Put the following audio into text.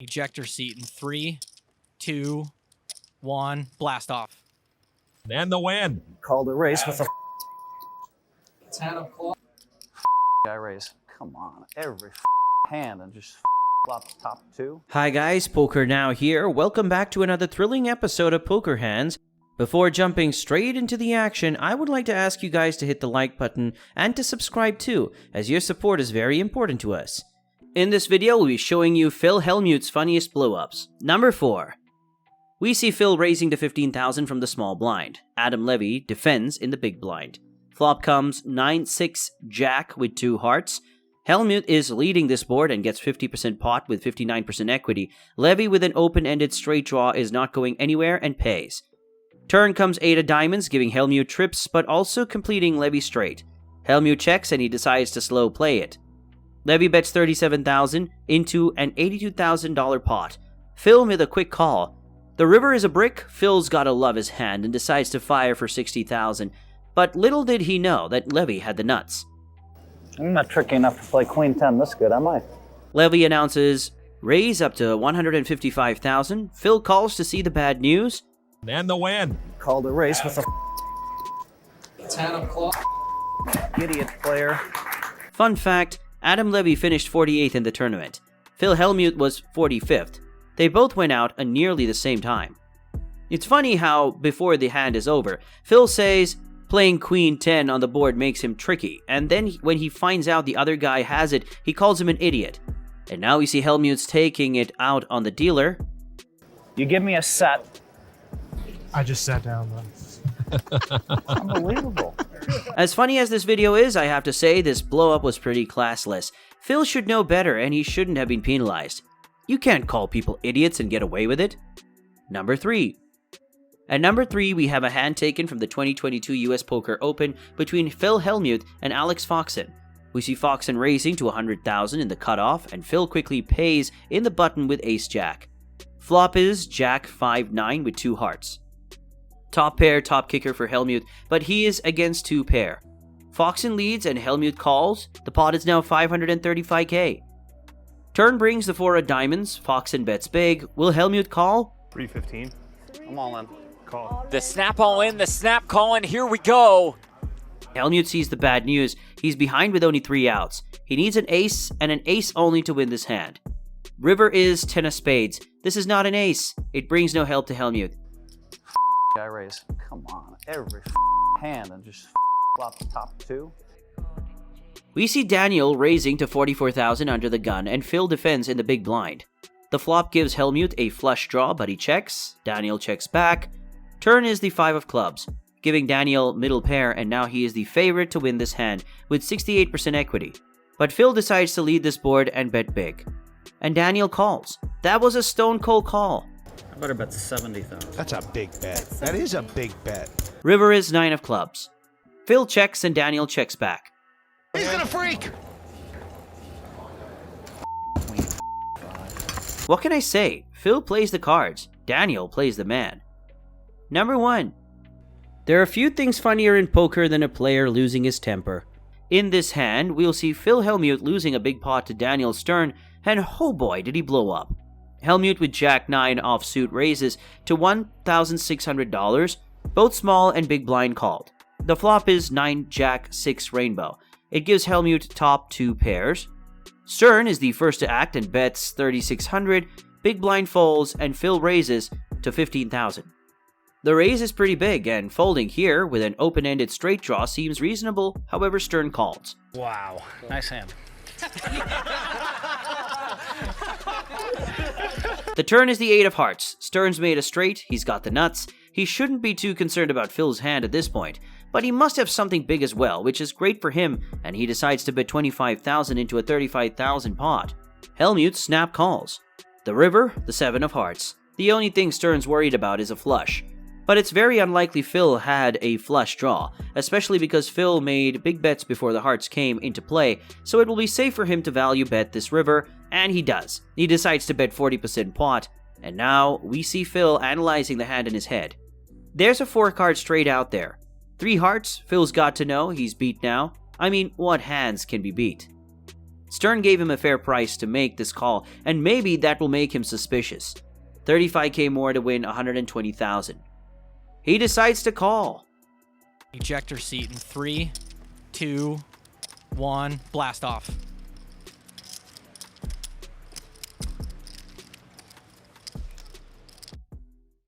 Ejector seat in 3, 2, 1, blast off. And the win. Called a race with a 10 of clubs. guy raise. Come on, every hand and just flops top two. Hi guys, PokerNow here. Welcome back to another thrilling episode of Poker Hands. Before jumping straight into the action, I would like to ask you guys to hit the like button and to subscribe too, as your support is very important to us. In this video, we'll be showing you Phil Hellmuth's funniest blowups. Number 4. We see Phil raising to 15,000 from the small blind. Adam Levy defends in the big blind. Flop comes 9-6 Jack with 2 hearts. Hellmuth is leading this board and gets 50% pot with 59% equity. Levy with an open-ended straight draw is not going anywhere and pays. Turn comes 8 of diamonds, giving Hellmuth trips, but also completing Levy straight. Hellmuth checks and he decides to slow play it. Levy bets 37,000 into an $82,000 pot. Phil made a quick call. The river is a brick, Phil's gotta love his hand and decides to fire for 60,000, but little did he know that Levy had the nuts. I'm not tricky enough to play Queen 10 this good, am I? Levy announces, raise up to 155,000. Phil calls to see the bad news. And the win. Called a race with a 10 of clubs. idiot player. Fun fact, Adam Levy finished 48th in the tournament. Phil Hellmuth was 45th. They both went out at nearly the same time. It's funny how, before the hand is over, Phil says playing Queen 10 on the board makes him tricky, and then when he finds out the other guy has it, he calls him an idiot. And now we see Hellmuth taking it out on the dealer. You give me a set. I just sat down though. Unbelievable. As funny as this video is, I have to say this blow-up was pretty classless. Phil should know better and he shouldn't have been penalized. You can't call people idiots and get away with it. Number 3. At number 3, we have a hand taken from the 2022 US Poker Open between Phil Hellmuth and Alex Foxen. We see Foxen raising to 100,000 in the cutoff and Phil quickly pays in the button with Ace-Jack. Flop is Jack 5-9 with 2 hearts. Top pair, top kicker for Hellmuth, but he is against 2 pair. Foxen leads and Hellmuth calls. The pot is now 535k. Turn brings the 4 of diamonds. Foxen bets big. Will Hellmuth call? 315. I'm all in. Call. The snap all in, the snap call in, here we go. Hellmuth sees the bad news. He's behind with only 3 outs. He needs an ace and an ace only to win this hand. River is 10 of spades. This is not an ace. It brings no help to Hellmuth. Guy raise. Come on, every hand and just flops top two. We see Daniel raising to 44,000 under the gun and Phil defends in the big blind. The flop gives Hellmuth a flush draw, but he checks. Daniel checks back. Turn is the 5 of clubs, giving Daniel middle pair, and now he is the favorite to win this hand with 68% equity. But Phil decides to lead this board and bet big. And Daniel calls. That was a stone cold call. I better bet 70,000. That's a big bet. That is a big bet. River is 9 of clubs. Phil checks and Daniel checks back. He's gonna freak! What can I say? Phil plays the cards. Daniel plays the man. Number 1. There are few things funnier in poker than a player losing his temper. In this hand, we'll see Phil Hellmuth losing a big pot to Daniel Stern, and oh boy did he blow up. Hellmuth with Jack 9 offsuit raises to $1,600, both small and big blind called. The flop is 9 Jack 6 rainbow. It gives Hellmuth top 2 pairs. Stern is the first to act and bets 3,600, big blind folds, and Phil raises to 15,000. The raise is pretty big, and folding here with an open-ended straight draw seems reasonable, however Stern calls. Wow, nice hand. The turn is the 8 of hearts. Stern's made a straight, he's got the nuts. He shouldn't be too concerned about Phil's hand at this point, but he must have something big as well, which is great for him, and he decides to bet 25,000 into a 35,000 pot. Hellmuth snap calls. The river, the 7 of hearts. The only thing Stern's worried about is a flush. But it's very unlikely Phil had a flush draw, especially because Phil made big bets before the hearts came into play, so it will be safe for him to value bet this river, and he does. He decides to bet 40% pot, and now we see Phil analyzing the hand in his head. There's a 4-card straight out there. 3 hearts, Phil's got to know he's beat now. I mean, what hands can be beat? Stern gave him a fair price to make this call, and maybe that will make him suspicious. 35k more to win 120,000. He decides to call. Ejector seat in 3, 2, 1, blast off.